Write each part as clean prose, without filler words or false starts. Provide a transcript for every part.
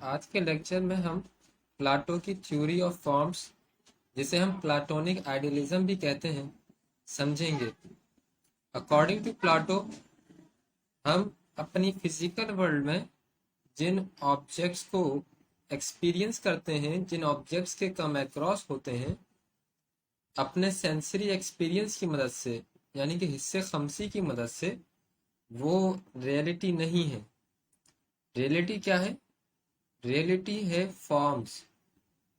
आज के लेक्चर में हम प्लाटो की थ्योरी ऑफ फॉर्म्स, जिसे हम प्लाटोनिक आइडियलिज्म भी कहते हैं, समझेंगे। अकॉर्डिंग टू प्लाटो, हम अपनी फिजिकल वर्ल्ड में जिन ऑब्जेक्ट्स को एक्सपीरियंस करते हैं, जिन ऑब्जेक्ट्स के कम अक्रॉस होते हैं, अपने सेंसरी एक्सपीरियंस की मदद से, यानी कि हिस्से खमसी की मदद से, वो रियलिटी नहीं है। रियलिटी क्या है? रियलिटी है फॉर्म्स,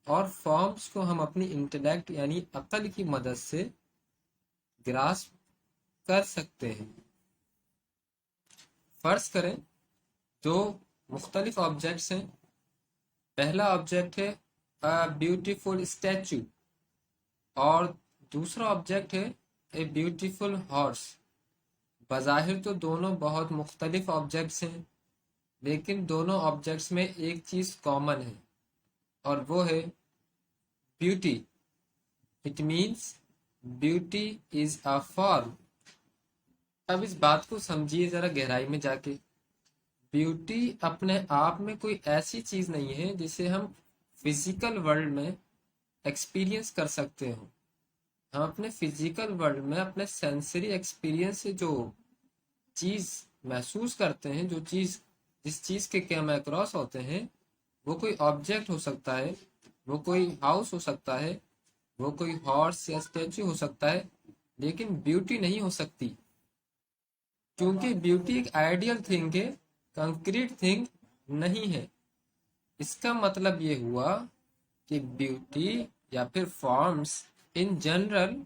और फॉर्म्स को हम अपनी इंटेलेक्ट यानी अकल की मदद से ग्रास्प कर सकते हैं। फर्ज करें दो मुख्तलिफ ऑब्जेक्ट्स हैं। पहला ऑब्जेक्ट है अ ब्यूटीफुल स्टैचू और दूसरा ऑब्जेक्ट है ए ब्यूटीफुल हॉर्स। बज़ाहिर तो दोनों बहुत मुख्तलिफ ऑब्जेक्ट्स हैं, लेकिन दोनों ऑब्जेक्ट्स में एक चीज़ कॉमन है, और वो है beauty. It means beauty is a form. अब इस बात को समझिए जरा गहराई में जाके। ब्यूटी अपने आप में कोई ऐसी चीज नहीं है जिसे हम फिजिकल वर्ल्ड में एक्सपीरियंस कर सकते हो। हम अपने फिजिकल वर्ल्ड में अपने सेंसरी एक्सपीरियंस से जो चीज महसूस करते हैं, जो चीज जिस चीज के कैम क्रॉस होते हैं, वो कोई ऑब्जेक्ट हो सकता है, वो कोई हाउस हो सकता है, वो कोई हॉर्स या स्टैचू हो सकता है, लेकिन ब्यूटी नहीं हो सकती। क्योंकि ब्यूटी एक आइडियल थिंग है, कंक्रीट थिंग नहीं है। इसका मतलब ये हुआ कि ब्यूटी या फिर forms in general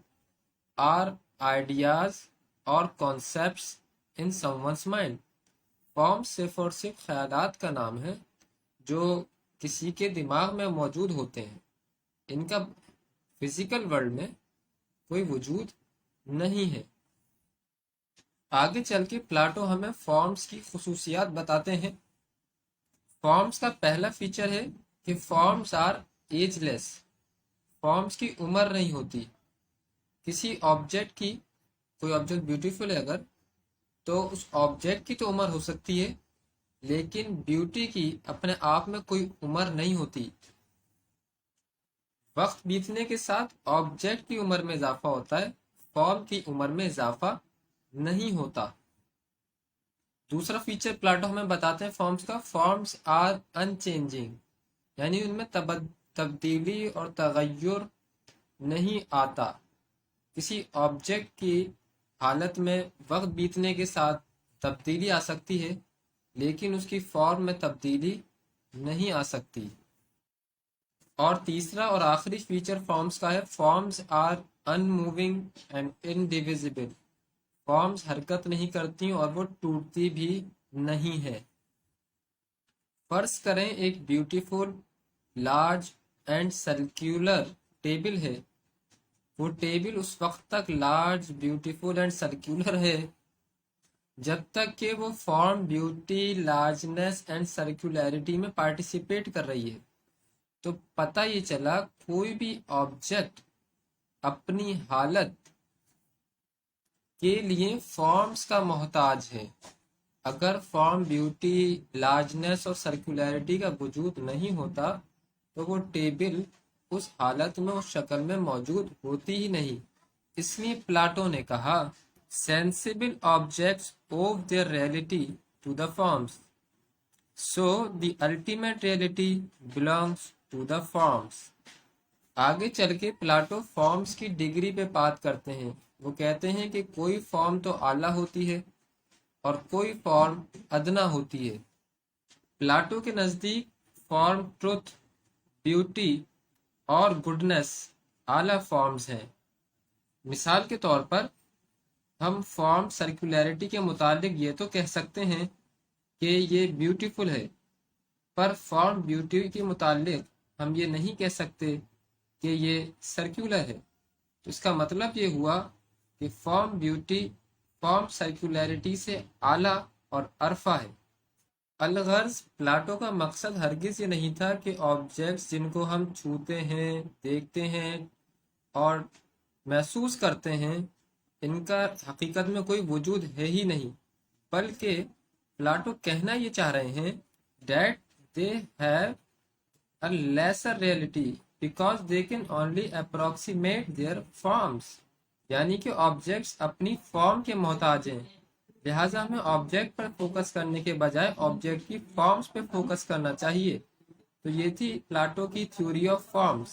are ideas और concepts in someone's mind. Form सिर्फ और सिर्फ ख्यालात का नाम है जो किसी के दिमाग में मौजूद होते हैं। इनका फिजिकल वर्ल्ड में कोई वजूद नहीं है। आगे चल के प्लाटो हमें फॉर्म्स की खुसूसियात बताते हैं। फॉर्म्स का पहला फीचर है कि फॉर्म्स आर एजलेस। फॉर्म्स की उम्र नहीं होती। किसी ऑब्जेक्ट की, कोई ऑब्जेक्ट ब्यूटीफुल है अगर, तो उस ऑब्जेक्ट की तो उम्र हो सकती है, लेकिन ब्यूटी की अपने आप में कोई उम्र नहीं होती। वक्त बीतने के साथ ऑब्जेक्ट की उम्र में इजाफा होता है, फॉर्म की उम्र में इजाफा नहीं होता। दूसरा फीचर प्लाटो हमें बताते हैं फॉर्म्स का, फॉर्म्स आर अनचेंजिंग, यानी उनमें तब्दीली और तगय्युर नहीं आता। किसी ऑब्जेक्ट की हालत में वक्त बीतने के साथ तब्दीली आ सकती है, लेकिन उसकी फॉर्म में तब्दीली नहीं आ सकती। और तीसरा और आखिरी फीचर फॉर्म्स का है, forms are unmoving and indivisible. Forms हरकत नहीं करती और वो टूटती भी नहीं है। फर्ज करें एक beautiful large and circular table है। वो टेबल उस वक्त तक लार्ज, ब्यूटीफुल एंड सर्कुलर है जब तक कि वो फॉर्म, ब्यूटी, लार्जनेस एंड सर्कुलरिटी में पार्टिसिपेट कर रही है। तो पता ये चला कोई भी ऑब्जेक्ट अपनी हालत के लिए फॉर्म्स का मोहताज है। अगर फॉर्म, ब्यूटी, लार्जनेस और सर्कुलरिटी का वजूद नहीं होता तो वो टेबल उस हालत में, उस शक्ल में मौजूद होती ही नहीं। इसलिए प्लाटो ने कहा, sensible objects owe their reality to the forms, so the ultimate reality belongs to the forms. आगे चल के प्लाटो फॉर्म्स की डिग्री पे बात करते हैं। वो कहते हैं कि कोई फॉर्म तो आला होती है और कोई फॉर्म अदना होती है। प्लाटो के नज़दीक फॉर्म ट्रुथ, ब्यूटी और गुडनेस आला फॉर्म्स हैं। मिसाल के तौर पर हम फॉर्म सर्कुलरिटी के मुतालिक ये तो कह सकते हैं कि ये ब्यूटीफुल है, पर फॉर्म ब्यूटी के मुतालिक हम ये नहीं कह सकते कि ये सर्कुलर है। तो इसका मतलब ये हुआ कि फॉर्म ब्यूटी फॉर्म सर्कुलरिटी से आला और अरफा है। अलगर्ज प्लाटो का मकसद हरगिज ये नहीं था कि ऑब्जेक्ट्स जिनको हम छूते हैं, देखते हैं और महसूस करते हैं, इनका हकीकत में कोई वजूद है ही नहीं, बल्कि प्लाटो कहना ये चाह रहे हैं that they have a lesser reality because they can only approximate their forms. यानी कि ऑब्जेक्ट्स अपनी फॉर्म के मोहताज हैं, लिहाजा हमें ऑब्जेक्ट पर फोकस करने के बजाय ऑब्जेक्ट की फॉर्म्स पे फोकस करना चाहिए। तो ये थी प्लाटो की थ्योरी ऑफ फॉर्म्स।